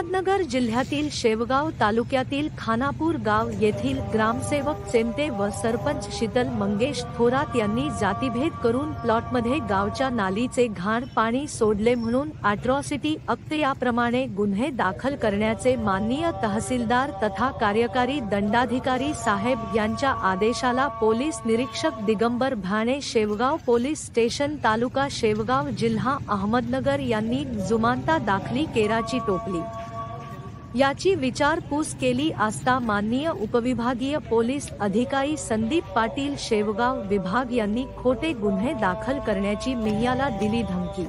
अहमदनगर जिल्ह्यातील शेवगाव तालुक्यातील खानापूर गाव येथील ग्रामसेवक चेमटे व सरपंच शीतल मंगेश थोरात यांनी जातीभेद करून प्लॉटमध्ये गावच्या नालीचे घाण पाणी सोडले म्हणून अॅट्रॉसिटी ॲक्ट याप्रमाणे गुन्हे दाखल करण्याचे माननीय तहसीलदार तथा कार्यकारी दंडाधिकारी साहेब यांच्या आदेशाला पोलीस निरीक्षक दिगंबर भाणे शेवगाव पोलीस स्टेशन तालुका शेवगाव जिल्हा अहमदनगर यांनी जुमानता दाखली केराची टोपली याची विचारपूस केली असता माननीय उपविभागीय पोलीस अधिकारी संदीप पाटील शेवगाव विभाग यांनी खोटे गुन्हे दाखल करण्याची मियाला दिली धमकी।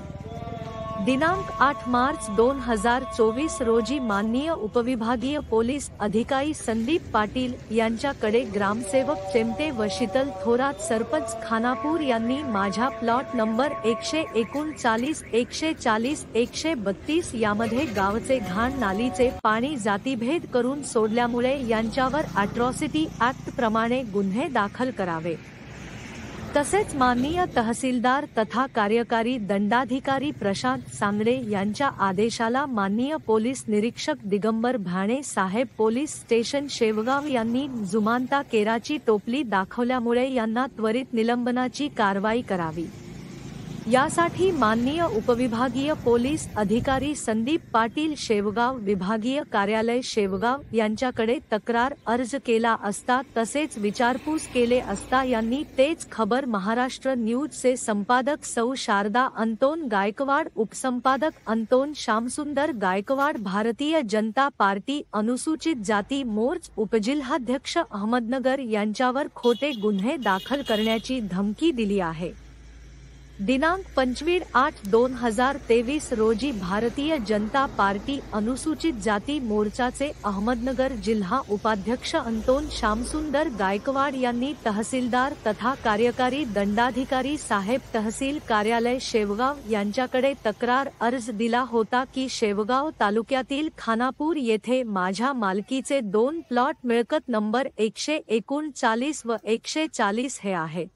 दिनांक 8 मार्च 2024 रोजी माननीय उपविभागीय पोलीस अधिकारी संदीप पाटील यांच्याकडे ग्रामसेवक चेमटे व शीतल थोरात सरपंच खानापूर यांनी माझ्या प्लॉट नंबर 139, 140, 132 यामध्ये गावचे घाण नालीचे पाणी जातीभेद करून सोडल्यामुळे यांच्यावर अॅट्रॉसिटी ॲक्ट प्रमाणे गुन्हे दाखल करावे, तसेच माननीय तहसीलदार तथा कार्यकारी दंडाधिकारी प्रशांत सांगडे यांच्या आदेशाला माननीय पोलीस निरीक्षक दिगंबर भाणे साहेब पोलीस स्टेशन शेवगाव यांनी जुमानता केराची टोपली दाखवल्यामुळे यांना त्वरित निलंबनाची कारवाई करावी, यासाठी माननीय उपविभागीय पोलीस अधिकारी संदीप पाटील शेवगाव विभागीय कार्यालय शेवगाव यांच्याकडे तक्रार अर्ज केला असता तसेच विचारपूस केले असता यांनी तेच खबर महाराष्ट्र न्यूजचे संपादक सौ शारदा अंतोन गायकवाड, उपसंपादक अंतोन श्यामसुंदर गायकवाड, भारतीय जनता पार्टी अनुसूचित जाती मोर्चा उपजिल्हाध्यक्ष अहमदनगर यांच्यावर खोटे गुन्हे दाखल करण्याची धमकी दिली आहे। दिनांक 25/8/2023 रोजी भारतीय जनता पार्टी अनुसूचित जाती मोर्चाचे अहमदनगर जिल्हा उपाध्यक्ष अंतोन श्यामसुंदर गायकवाड यांनी तहसीलदार तथा कार्यकारी दंडाधिकारी साहेब तहसील कार्यालय शेवगाव यांच्याकडे तक्रार अर्ज दिला होता की शेवगाव तालुक्यातील खानापूर येथे माझ्या मालकीचे 2 प्लॉट मिळकत नंबर 139 व 140 हे आहे।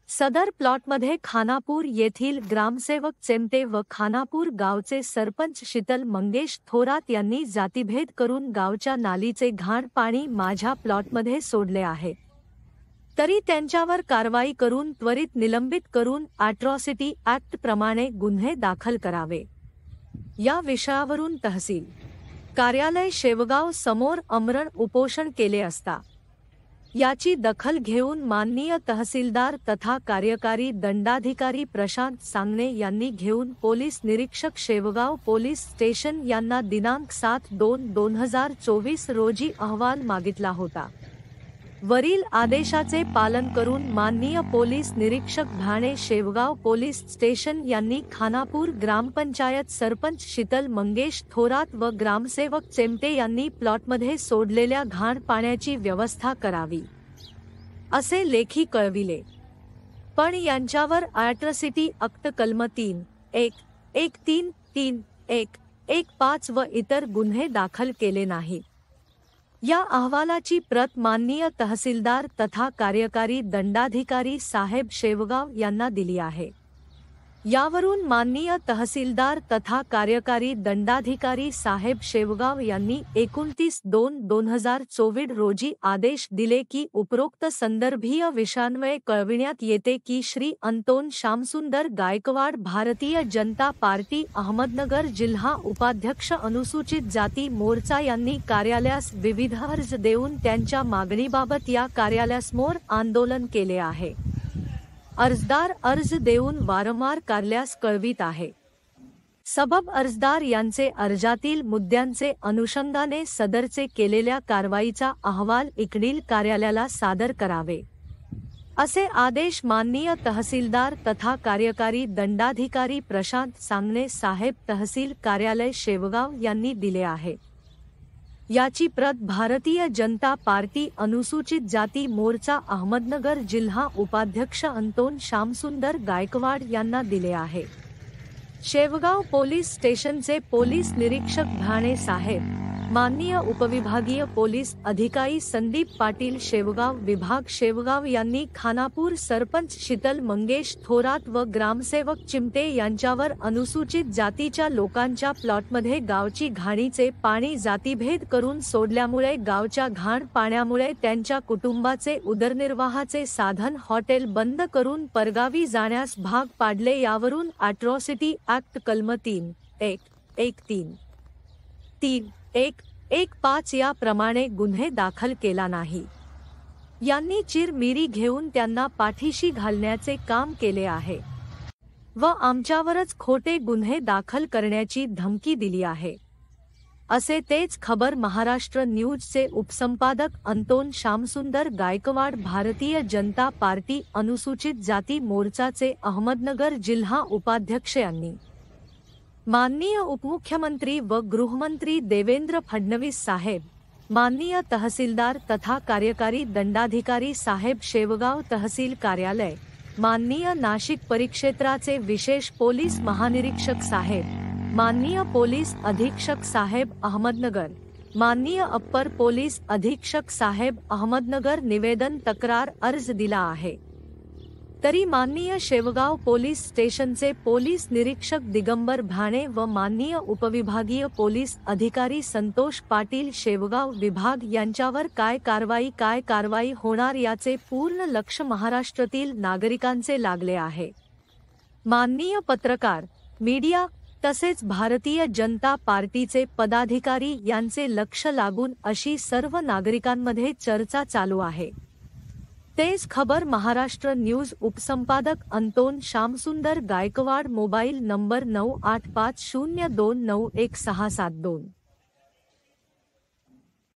सदर प्लॉटमध्ये खानापूर येथील ग्रामसेवक चेमटे व खानापूर गावचे सरपंच शीतल मंगेश थोरात यांनी जातीभेद करून गावच्या नालीचे घाण पाणी माझ्या प्लॉटमध्ये सोडले आहे, तरी त्यांच्यावर कारवाई करून त्वरित निलंबित करून अॅट्रॉसिटी ॲक्ट प्रमाणे गुन्हे दाखल करावे। या विषयावरून तहसील कार्यालय शेवगाव समोर आमरण उपोषण केले असता याची दखल घेऊन माननीय तहसीलदार तथा कार्यकारी दंडाधिकारी प्रशांत सांगणे यांनी घेऊन पोलीस निरीक्षक शेवगाव पोलीस स्टेशन यांना दिनांक 7/2/2024 रोजी अहवाल मागितला होता। वरील आदेशाचे पालन करून माननीय पोलीस निरीक्षक भाणे शेवगाव पोलीस स्टेशन यांनी खानापूर ग्रामपंचायत सरपंच शीतल मंगेश थोरात व ग्रामसेवक चेमटे यांनी प्लॉटमध्ये सोडलेल्या घाण पाण्याची व्यवस्था करावी असे लेखी कळविले, पण यांच्यावर अॅट्रॉसिटी ॲक्ट कलम 3-1-1-3-3-1-1-5 व इतर गुन्हे दाखल केले नाहीत। या अहवालाची प्रत माननीय तहसीलदार तथा कार्यकारी दंडाधिकारी साहेब शेवगाव यांना दिली आहे। यावरून माननीय तहसीलदार तथा कार्यकारी दंडाधिकारी साहेब शेवगाव यांनी 29/2/2024 रोजी आदेश दिले की उपरोक्त संदर्भीय विषयान्वये कळविण्यात येते की श्री अंतोन श्यामसुंदर गायकवाड भारतीय जनता पार्टी अहमदनगर जिल्हा उपाध्यक्ष अनुसूचित जाती मोर्चा यांनी कार्यालयास विविध अर्ज देऊन त्यांच्या मागणीबाबत या कार्यालयासमोर आंदोलन केले आहे। अर्जदार अर्ज देऊन वारंवार कार्यालयास कळवित आहे। सबब अर्जदार यांचे अर्जातील मुद्द्यांचे अनुषंगाने सदरचे केलेल्या कारवाईचा अहवाल इकडील कार्यालयाला सादर करावे असे आदेश माननीय तहसीलदार तथा कार्यकारी दंडाधिकारी प्रशांत सांगणे साहेब तहसील कार्यालय शेवगाव यांनी दिले आहे। याची प्रत भारतीय जनता पार्टी अनुसूचित जाती मोर्चा अहमदनगर जिल्हा उपाध्यक्ष अंतोन श्यामसुंदर गायकवाड यांना दिले आहे। शेवगाव पोलीस स्टेशनचे पोलीस निरीक्षक भाणे साहेब माननीय उपविभागीय पोलीस अधिकारी संदीप पाटील शेवगाव विभाग शेवगाव यांनी खानापूर सरपंच शीतल मंगेश थोरात व ग्रामसेवक चिमटे यांच्यावर अनुसूचित जातीच्या लोकांच्या प्लॉटमध्ये गावची घाणीचे पाणी जातीभेद करून सोडल्यामुळे गावच्या घाण पाण्यामुळे त्यांच्या कुटुंबाचे उदरनिर्वाहाचे साधन हॉटेल बंद करून परगावी जाण्यास भाग पाडले। यावरून अॅट्रॉसिटी ॲक्ट कलम 3(1)(3)(1)(1)(5) याप्रमाणे गुन्हे दाखल केला नाही। यांनी चिरमिरी घेऊन त्यांना पाठीशी घालण्याचे काम केले आहे व आमच्यावरच खोटे गुन्हे दाखल करण्याची धमकी दिली आहे, असे तेच खबर महाराष्ट्र न्यूजचे उपसंपादक अंतोन श्यामसुंदर गायकवाड भारतीय जनता पार्टी अनुसूचित जाती मोर्चाचे अहमदनगर जिल्हा उपाध्यक्ष यांनी माननीय उपमुख्यमंत्री व गृहमंत्री देवेंद्र फडणवीस साहेब, माननीय तहसीलदार तथा कार्यकारी दंडाधिकारी साहेब शेवगाव तहसील कार्यालय, माननीय नाशिक परिक्षेत्राचे विशेष पोलीस महानिरीक्षक साहेब, माननीय पोलीस अधीक्षक साहेब अहमदनगर, माननीय अप्पर पोलीस अधीक्षक साहेब अहमदनगर निवेदन तक्रार अर्ज दिला आहे, तरी माननीय शेवगाव पोलीस स्टेशनचे पोलीस निरीक्षक दिगंबर भाणे व माननीय उपविभागीय पोलीस अधिकारी संतोष पाटील शेवगाव विभाग यांच्यावर काय कारवाई होणार याचे पूर्ण लक्ष महाराष्ट्रातील नागरिकांचे लागले आहे। माननीय पत्रकार, मीडिया तसेच भारतीय जनता पार्टीचे पदाधिकारी यांचे लक्ष लागून अशी सर्व नागरिकांमध्ये चर्चा चालू आहे। तेज खबर महाराष्ट्र न्यूज उपसंपादक अंतोन श्यामसुंदर गायकवाड मोबाईल नंबर 9850291672।